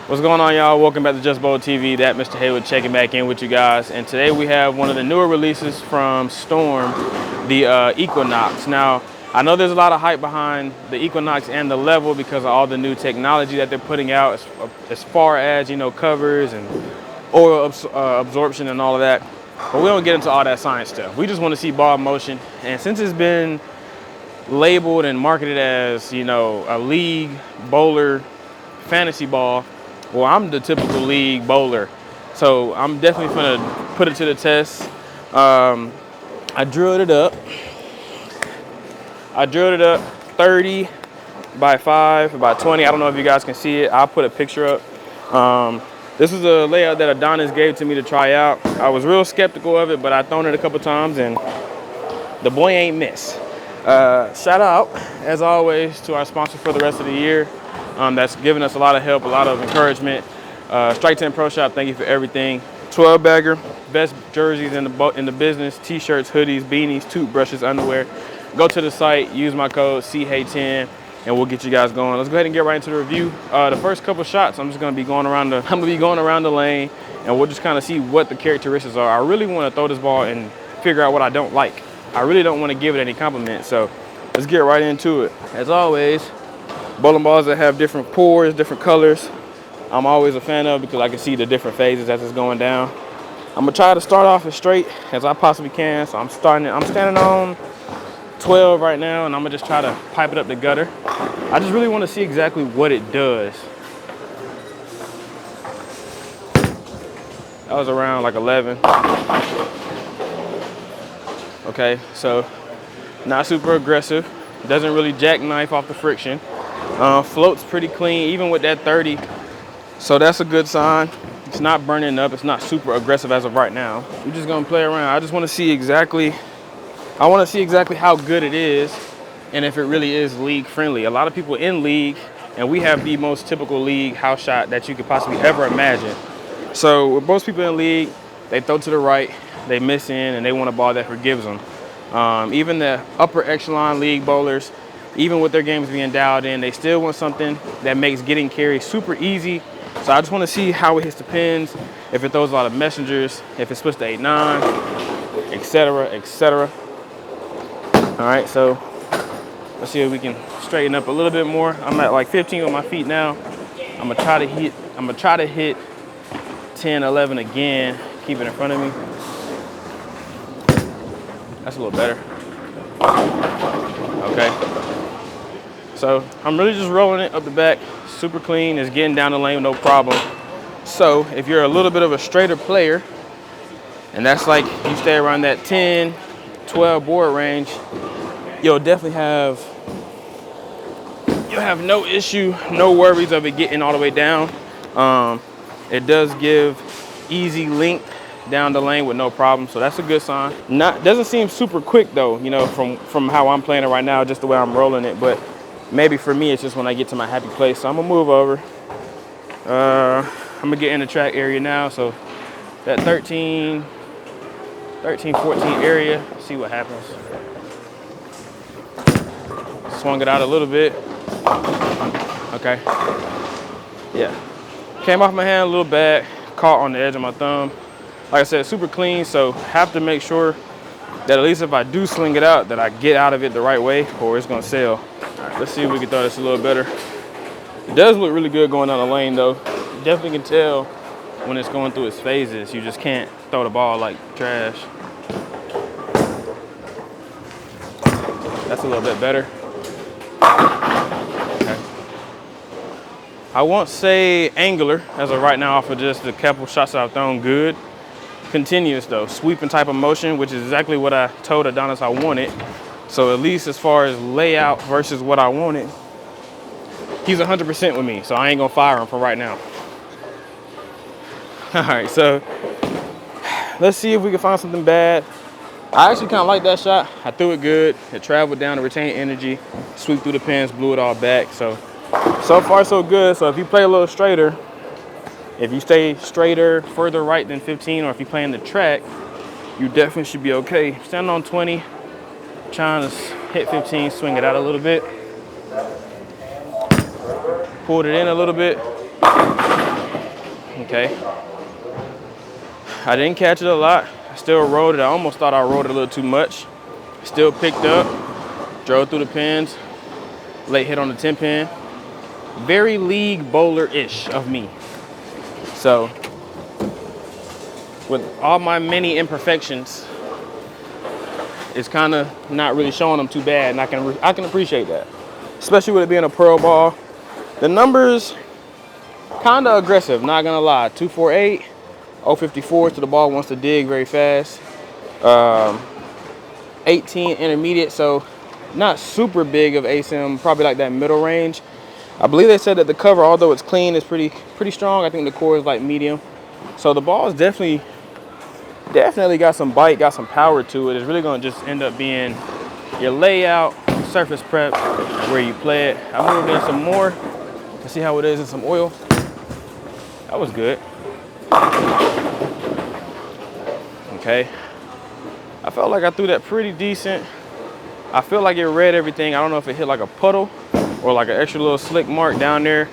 What's going on, y'all? Welcome back to JustBowlTV. That Mr. Haywood checking back in with you guys. And today we have one of the newer releases from Storm, the Equinox. Now, I know there's a lot of hype behind the Equinox and the level because of all the new technology that they're putting out as far as, you know, covers and oil absorption and all of that. But we don't get into all that science stuff. We just want to see ball motion. And since it's been labeled and marketed as, you know, a league bowler fantasy ball, well, I'm the typical league bowler, so I'm definitely gonna put it to the test. I drilled it up 30 by 5 by 20. I don't know if you guys can see it. I'll put a picture up. This is a layout that Adonis gave to me to try out. I was real skeptical of it, but I've thrown it a couple times and the boy ain't miss. Shout out, as always, to our sponsor for the rest of the year. That's given us a lot of help, a lot of encouragement. Strike 10 Pro Shop, thank you for everything. 12 bagger, best jerseys in the business, t-shirts, hoodies, beanies, toothbrushes, underwear. Go to the site, use my code CHAY10, and we'll get you guys going. Let's go ahead and get right into the review. The first couple shots, I'm gonna be going around the lane, and we'll just kind of see what the characteristics are. I really want to throw this ball and figure out what I don't like. I really don't want to give it any compliments, so let's get right into it. As always, bowling balls that have different pores, different colors, I'm always a fan of because I can see the different phases as it's going down. I'm gonna try to start off as straight as I possibly can. So I'm standing on 12 right now, and I'm gonna just try to pipe it up the gutter. I just really want to see exactly what it does. That was around like 11. Okay, so not super aggressive. Doesn't really jackknife off the friction. Floats pretty clean, even with that 30. So that's a good sign. It's not burning up. It's not super aggressive as of right now. I'm just gonna play around. I just want to see exactly. I want to see exactly how good it is, and if it really is league friendly. A lot of people in league, and we have the most typical league house shot that you could possibly ever imagine. So with most people in league, they throw to the right, they miss in, and they want a ball that forgives them. Even the upper echelon league bowlers, even with their games being dialed in, they still want something that makes getting carry super easy. So I just want to see how it hits the pins, if it throws a lot of messengers, if it splits to 8-9, etc., etc. All right, so let's see if we can straighten up a little bit more. I'm at like 15 on my feet now. I'm gonna try to hit 10, 11 again. Keep it in front of me. That's a little better. Okay. So I'm really just rolling it up the back, super clean. It's getting down the lane, no problem. So if you're a little bit of a straighter player, and that's like you stay around that 10, 12 board range, you'll definitely have no issue, no worries of it getting all the way down. It does give easy length down the lane with no problem, so that's a good sign. Doesn't seem super quick though, you know, from how I'm playing it right now, just the way I'm rolling it, but maybe for me, it's just when I get to my happy place. So I'm gonna move over. I'm gonna get in the track area now. So that 13, 14 area, see what happens. Swung it out a little bit. Okay. Yeah. Came off my hand a little bad, caught on the edge of my thumb. Like I said, super clean, so have to make sure that at least if I do sling it out, that I get out of it the right way or it's gonna sail. All right, let's see if we can throw this a little better. It does look really good going down the lane though. You definitely can tell when it's going through its phases. You just can't throw the ball like trash. That's a little bit better. Okay. I won't say angular as of right now off of just the couple shots that I've thrown good. Continuous though, sweeping type of motion, which is exactly what I told Adonis I wanted. So at least as far as layout versus what I wanted, he's 100% with me, so I ain't gonna fire him for right now. All right, so let's see if we can find something bad. I actually kind of like that shot. I threw it good. It traveled down to retain energy, sweep through the pins, blew it all back. So far so good. So if you play a little straighter, if you stay straighter, further right than 15, or if you play in the track, you definitely should be okay. Standing on 20, trying to hit 15, swing it out a little bit. Pulled it in a little bit. Okay. I didn't catch it a lot. I still rolled it. I almost thought I rolled it a little too much. Still picked up, drove through the pins, late hit on the 10 pin. Very league bowler-ish of me. So, with all my many imperfections, it's kind of not really showing them too bad, and I can appreciate that, especially with it being a pearl ball. The numbers kind of aggressive, not gonna lie. 248, 054, so the ball wants to dig very fast. 18 intermediate, so not super big of ASIM, probably like that middle range. I believe they said that the cover, although it's clean, is pretty strong. I think the core is like medium. So the ball is definitely got some bite, got some power to it. It's really gonna just end up being your layout, surface prep, where you play it. I moved in some more to see how it is in some oil. That was good. Okay. I felt like I threw that pretty decent. I feel like it read everything. I don't know if it hit like a puddle or like an extra little slick mark down there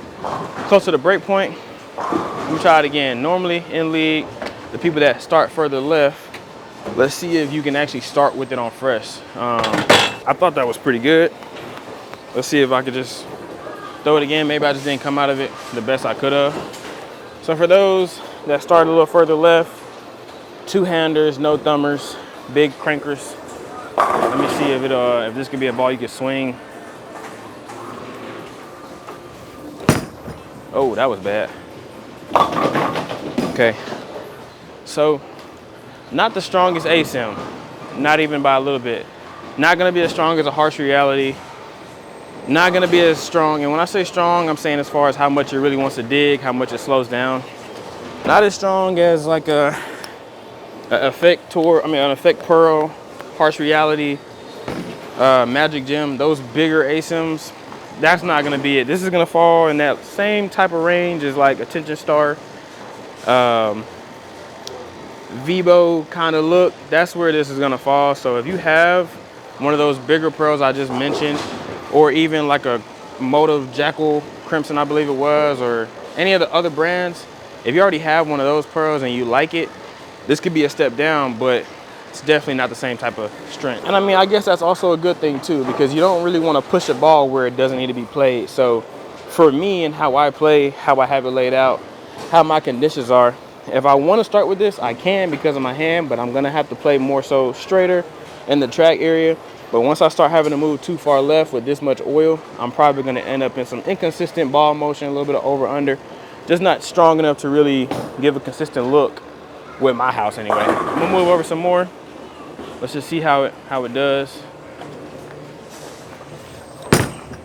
close to the break point. Let me try it again. Normally in league, the people that start further left, let's see if you can actually start with it on fresh. I thought that was pretty good. Let's see if I could just throw it again. Maybe I just didn't come out of it the best I could have. So for those that started a little further left, two-handers, no thumbers, big crankers. Let me see if this could be a ball you could swing. Oh, that was bad. Okay. So, not the strongest ASIM, not even by a little bit. Not gonna be as strong as a Harsh Reality. Not gonna be as strong, and when I say strong, I'm saying as far as how much it really wants to dig, how much it slows down. Not as strong as like an Effect Pearl, Harsh Reality, Magic Gem, those bigger ASIMs. That's not gonna be it. This is gonna fall in that same type of range as like Attention Star, Vibo kind of look. That's where this is gonna fall. So if you have one of those bigger pearls I just mentioned, or even like a Motive Jackal Crimson, I believe it was, or any of the other brands, if you already have one of those pearls and you like it, this could be a step down, but it's definitely not the same type of strength. And I mean, I guess that's also a good thing too, because you don't really want to push a ball where it doesn't need to be played. So for me and how I play, how I have it laid out, how my conditions are, if I want to start with this, I can because of my hand, but I'm gonna have to play more so straighter in the track area. But once I start having to move too far left with this much oil, I'm probably gonna end up in some inconsistent ball motion, a little bit of over under, just not strong enough to really give a consistent look with my house anyway. I'm gonna move over some more. Let's just see how it does.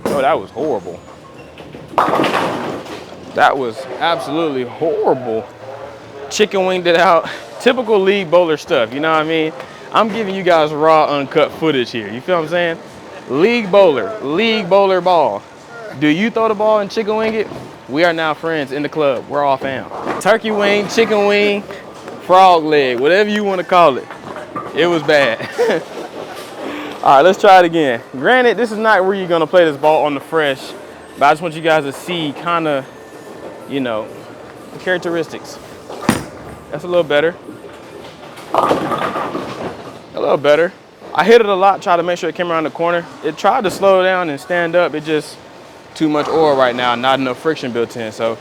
Oh, that was horrible. That was absolutely horrible. Chicken winged it out. Typical league bowler stuff, you know what I mean? I'm giving you guys raw, uncut footage here. You feel what I'm saying? League bowler ball. Do you throw the ball and chicken wing it? We are now friends in the club. We're all fam. Turkey wing, chicken wing, frog leg, whatever you want to call it. It was bad. All right, let's try it again. Granted, this is not where you're gonna play this ball on the fresh, but I just want you guys to see kind of, you know, the characteristics. That's a little better. A little better. I hit it a lot, tried to make sure it came around the corner. It tried to slow down and stand up. It just too much oil right now, not enough friction built in. So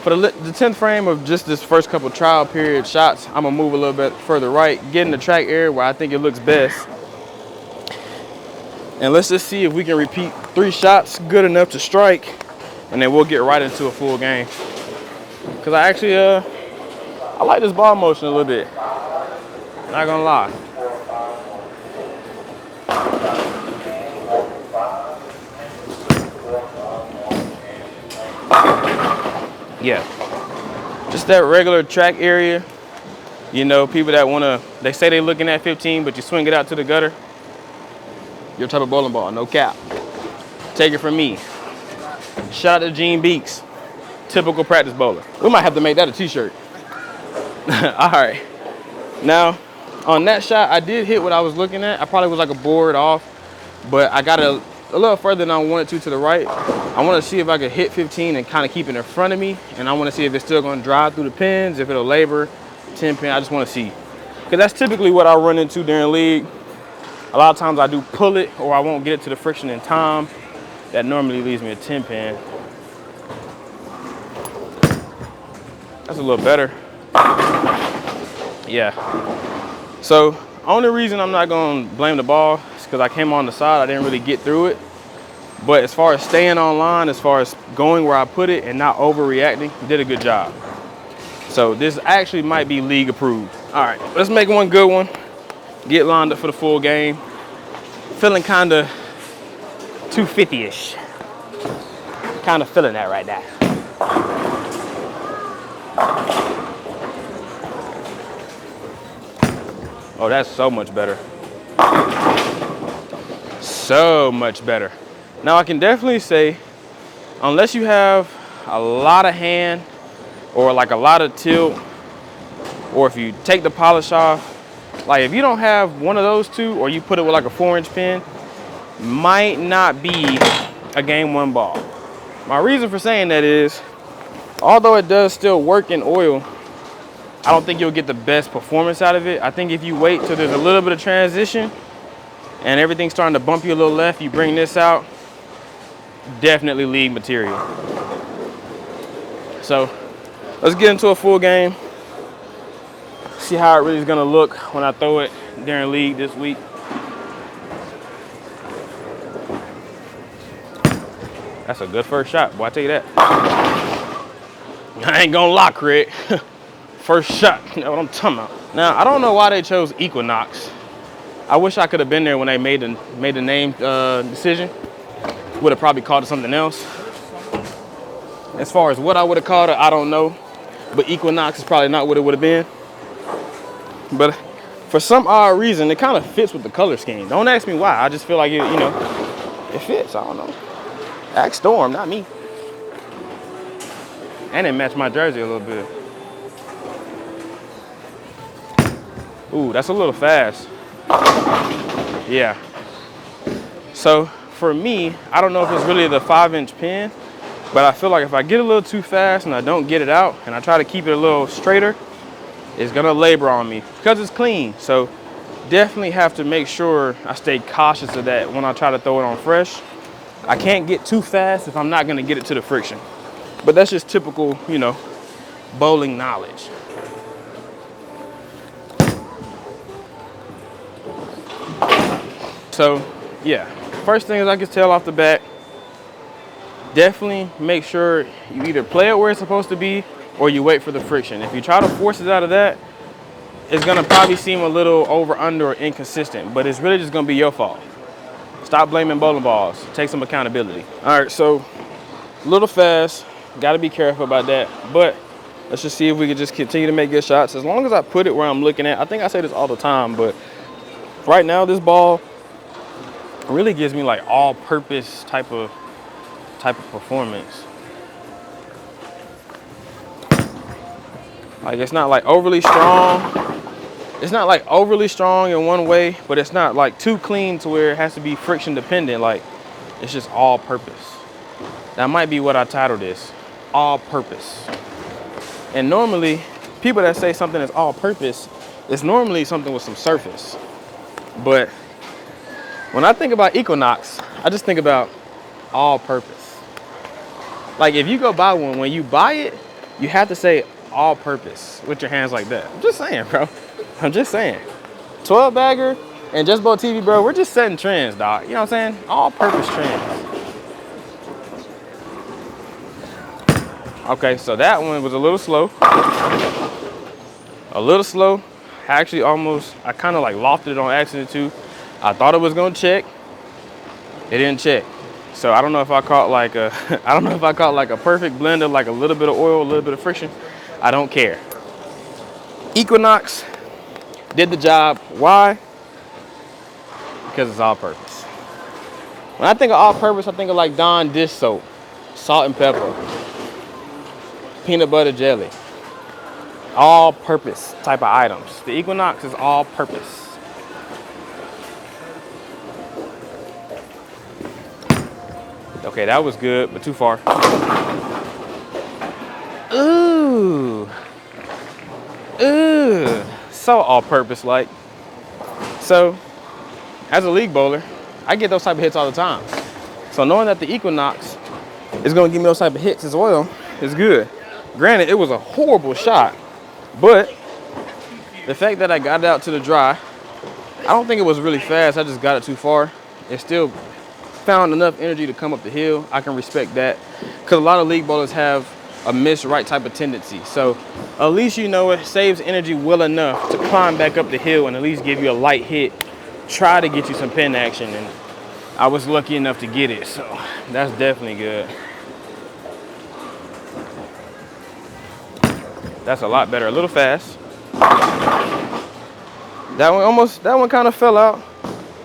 for the 10th frame of just this first couple trial period shots, I'm gonna move a little bit further right, get in the track area where I think it looks best. And let's just see if we can repeat 3 shots good enough to strike, and then we'll get right into a full game. Cause I actually, I like this ball motion a little bit. Not gonna lie. Yeah, just that regular track area. You know, people that they say they're looking at 15, but you swing it out to the gutter. Your type of bowling ball, no cap. Take it from me. Shout out to Gene Beeks, typical practice bowler. We might have to make that a t-shirt. All right, now on that shot, I did hit what I was looking at. I probably was like a board off, but I got a a little further than I wanted to the right. I want to see if I could hit 15 and kind of keep it in front of me. And I want to see if it's still going to drive through the pins, if it'll labor 10 pin. I just want to see. Because that's typically what I run into during league. A lot of times I do pull it or I won't get it to the friction in time. That normally leaves me a 10 pin. That's a little better. Yeah. So only reason I'm not going to blame the ball is because I came on the side. I didn't really get through it. But as far as staying online, as far as going where I put it and not overreacting, did a good job. So this actually might be league approved. All right, let's make one good one. Get lined up for the full game. Feeling kind of 250-ish. Kind of feeling that right now. Oh, that's so much better. So much better. Now I can definitely say, unless you have a lot of hand or like a lot of tilt, or if you take the polish off, like if you don't have one of those two, or you put it with like a 4-inch pin, might not be a game 1 ball. My reason for saying that is, although it does still work in oil, I don't think you'll get the best performance out of it. I think if you wait till there's a little bit of transition and everything's starting to bump you a little left, you bring this out, definitely league material. So let's get into a full game. See how it really is gonna look when I throw it during league this week. That's a good first shot, boy, I tell you that. I ain't gonna lie, Craig. First shot, you know what I'm talking about. Now, I don't know why they chose Equinox. I wish I could have been there when they made the name decision. Would have probably called it something else. As far as what I would have called it, I don't know. But Equinox is probably not what it would have been. But for some odd reason, it kind of fits with the color scheme. Don't ask me why. I just feel like it, you know, it fits. I don't know. Ask Storm, not me. And it matched my jersey a little bit. Ooh, that's a little fast. Yeah. So for me, I don't know if it's really the 5-inch pin, but I feel like if I get a little too fast and I don't get it out and I try to keep it a little straighter, it's gonna labor on me because it's clean. So definitely have to make sure I stay cautious of that when I try to throw it on fresh. I can't get too fast if I'm not gonna get it to the friction. But that's just typical, you know, bowling knowledge. So yeah, first thing is I can tell off the bat, definitely make sure you either play it where it's supposed to be or you wait for the friction. If you try to force it out of that, it's gonna probably seem a little over, under, or inconsistent, but it's really just gonna be your fault. Stop blaming bowling balls, take some accountability. All right, so a little fast, gotta be careful about that, but let's just see if we can just continue to make good shots. As long as I put it where I'm looking at, I think I say this all the time, but right now this ball really gives me like all-purpose type of performance. Like it's not like overly strong. It's not like overly strong in one way, but it's not like too clean to where it has to be friction dependent. Like it's just all-purpose. That might be what I titled this, all-purpose. And normally, people that say something is all-purpose, it's normally something with some surface. But when I think about Equinox, I just think about all-purpose. Like if you go buy one, when you buy it, you have to say all-purpose with your hands like that. I'm just saying, bro. I'm just saying. 12 bagger and JustBowlTV, bro, we're just setting trends, dog. You know what I'm saying? All-purpose trends. Okay, so that one was a little slow. A little slow. Actually, almost, I kind of like lofted it on accident too. I thought it was gonna check. It didn't check. So I don't know if I caught like a, I don't know if I caught like a perfect blend of like a little bit of oil, a little bit of friction. I don't care. Equinox did the job. Why? Because it's all purpose. When I think of all purpose, I think of like Dawn dish soap, salt and pepper, peanut butter jelly. All purpose type of items. The Equinox is all purpose. Okay, that was good, but too far. Ooh. Ooh. So all-purpose like. So, as a league bowler, I get those type of hits all the time. So knowing that the Equinox is gonna give me those type of hits as well is good. Granted, it was a horrible shot, but the fact that I got it out to the dry, I don't think it was really fast. I just got it too far. It still found enough energy to come up the hill. I can respect that, because a lot of league bowlers have a miss right type of tendency. So at least you know it saves energy well enough to climb back up the hill and at least give you a light hit, try to get you some pin action, and I was lucky enough to get it. So that's definitely good. That's a lot better, a little fast. That one kind of fell out.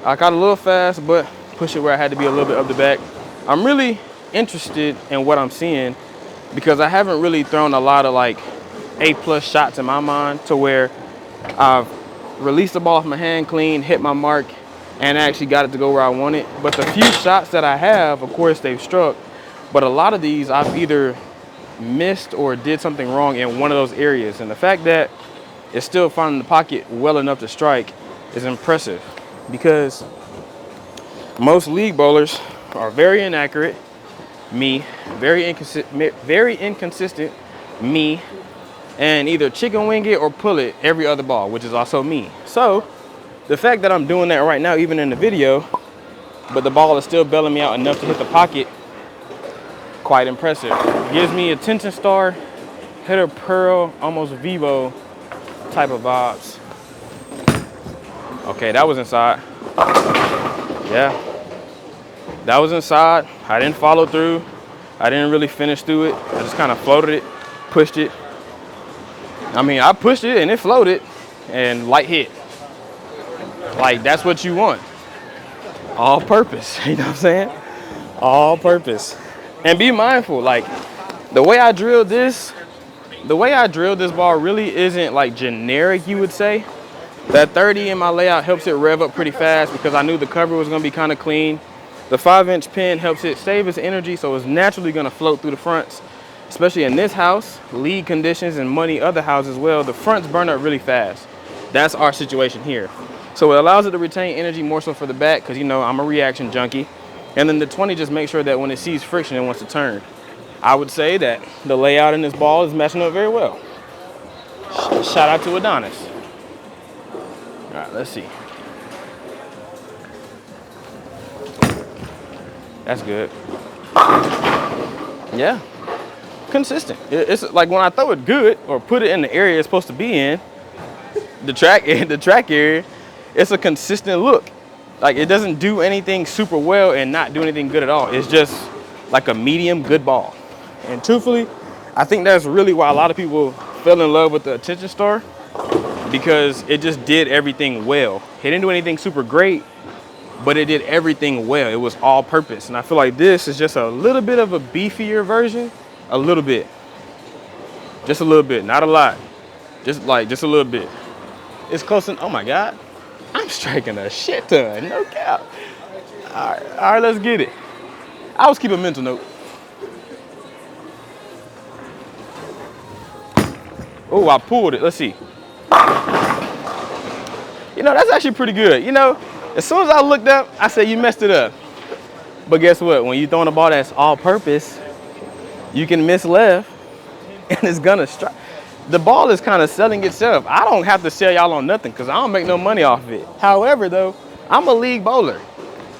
I got a little fast, but pushed it where I had to be a little bit up the back. I'm really interested in what I'm seeing, because I haven't really thrown a lot of like A+ shots in my mind to where I've released the ball off my hand clean, hit my mark, and actually got it to go where I want it. But the few shots that I have, of course, they've struck. But a lot of these I've either missed or did something wrong in one of those areas. And the fact that it's still finding the pocket well enough to strike is impressive, because most league bowlers are very inaccurate. Me, very inconsistent. Me, and either chicken wing it or pull it every other ball, which is also me. So the fact that I'm doing that right now, even in the video, but the ball is still bailing me out enough to hit the pocket, quite impressive. Gives me attention star, hitter pearl, almost Vivo type of vibes. Okay, that was inside. Yeah, that was inside. I didn't follow through. I didn't really finish through it. I just kind of floated it, pushed it. I mean, I pushed it and it floated and light hit. Like, that's what you want. All purpose, you know what I'm saying? All purpose. And be mindful, like, the way I drilled this ball really isn't like generic, you would say. That 30 in my layout helps it rev up pretty fast, because I knew the cover was gonna be kind of clean. The 5-inch pin helps it save its energy, so it's naturally gonna float through the fronts. Especially in this house, league conditions, and many other houses as well, the fronts burn up really fast. That's our situation here. So it allows it to retain energy more so for the back, because you know I'm a reaction junkie. And then the 20 just makes sure that when it sees friction, it wants to turn. I would say that the layout in this ball is matching up very well. Shout out to Adonis. All right, let's see. That's good. Yeah, consistent. It's like when I throw it good or put it in the area it's supposed to be in, the track area, it's a consistent look. Like, it doesn't do anything super well and not do anything good at all. It's just like a medium good ball. And truthfully, I think that's really why a lot of people fell in love with the attention star, because it just did everything well. It didn't do anything super great, but it did everything well. It was all purpose. And I feel like this is just a little bit of a beefier version. A little bit. Just a little bit, not a lot. Just a little bit. It's close enough. Oh my God. I'm striking a shit ton, no cap. All right, let's get it. I always keep a mental note. Oh, I pulled it. Let's see. You know, that's actually pretty good. You know, as soon as I looked up, I said, you messed it up. But guess what? When you're throwing a ball that's all purpose, you can miss left and it's gonna strike. The ball is kind of selling itself. I don't have to sell y'all on nothing, because I don't make no money off of it. However, though, I'm a league bowler.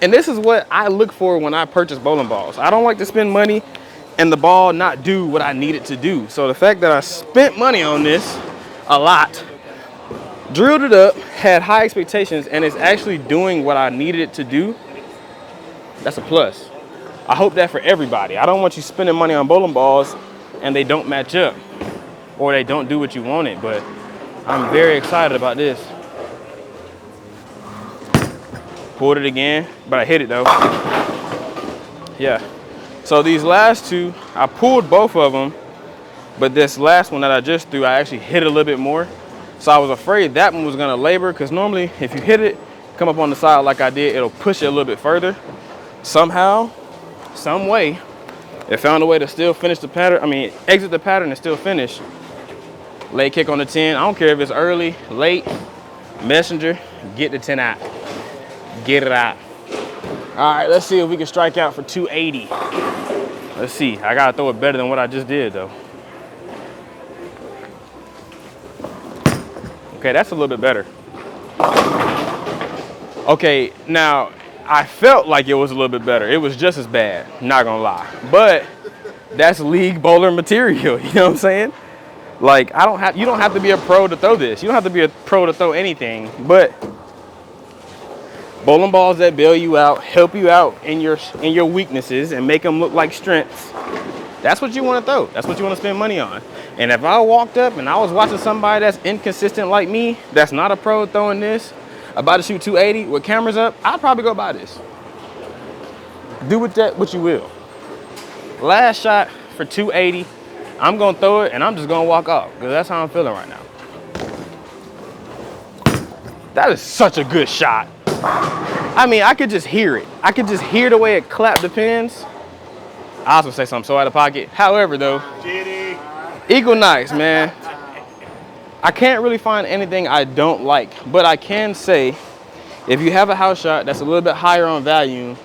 And this is what I look for when I purchase bowling balls. I don't like to spend money and the ball not do what I need it to do. So the fact that I spent money on this a lot, drilled it up, had high expectations, and it's actually doing what I needed it to do, that's a plus. I hope that for everybody. I don't want you spending money on bowling balls and they don't match up, or they don't do what you wanted. But I'm very excited about this. Pulled it again, but I hit it though. Yeah. So these last two, I pulled both of them, but this last one that I just threw, I actually hit it a little bit more. So I was afraid that one was gonna labor, because normally if you hit it, come up on the side like I did, it'll push it a little bit further. Somehow, some way, it found a way to still finish the pattern. I mean, exit the pattern and still finish. Leg kick on the 10. I don't care if it's early, late, messenger, get the 10 out. Get it out. All right, let's see if we can strike out for 280. Let's see. I gotta throw it better than what I just did though. Okay, that's a little bit better. Okay, now I felt like it was a little bit better. It was just as bad, not gonna lie. But that's league bowler material, you know what I'm saying? Like, you don't have to be a pro to throw this. You don't have to be a pro to throw anything, but bowling balls that bail you out, help you out in your weaknesses and make them look like strengths. That's what you want to throw. That's what you want to spend money on. And if I walked up and I was watching somebody that's inconsistent like me, that's not a pro throwing this, about to shoot 280 with cameras up, I'd probably go buy this. Do with that what you will. Last shot for 280. I'm going to throw it and I'm just going to walk off because that's how I'm feeling right now. That is such a good shot. I mean, I could just hear it. I could just hear the way it clapped the pins. I was gonna say something so out of pocket. However, though, Equinox, man, I can't really find anything I don't like, but I can say if you have a house shot that's a little bit higher on value,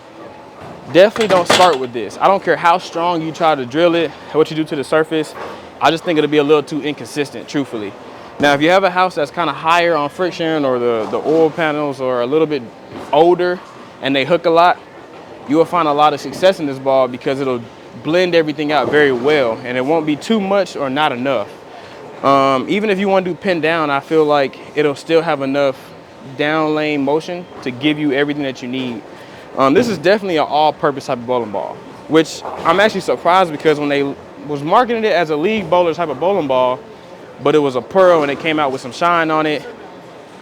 definitely don't start with this. I don't care how strong you try to drill it, what you do to the surface. I just think it'll be a little too inconsistent, truthfully. Now, if you have a house that's kind of higher on friction or the oil panels are a little bit older and they hook a lot, you will find a lot of success in this ball because it'll blend everything out very well and it won't be too much or not enough. Even if you want to do pin down, I feel like it'll still have enough down lane motion to give you everything that you need. This is definitely an all-purpose type of bowling ball, which I'm actually surprised because when they was marketing it as a league bowler type of bowling ball, but it was a pearl and it came out with some shine on it,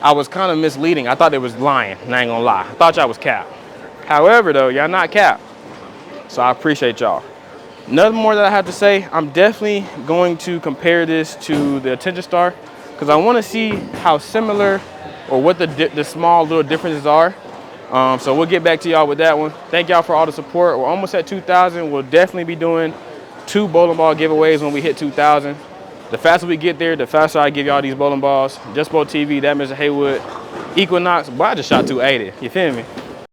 I was kind of misleading. I thought it was lying, and I ain't gonna lie. I thought y'all was cap. However, though, y'all not cap. So I appreciate y'all. Nothing more that I have to say. I'm definitely going to compare this to the Attention Star because I want to see how similar or what the small little differences are. So we'll get back to y'all with that one. Thank y'all for all the support. We're almost at 2,000. We'll definitely be doing 2 bowling ball giveaways when we hit 2,000. The faster we get there, the faster I give y'all these bowling balls. JustBowlTV, that Mr. Haywood. Equinox, boy, I just shot 280. You feel me?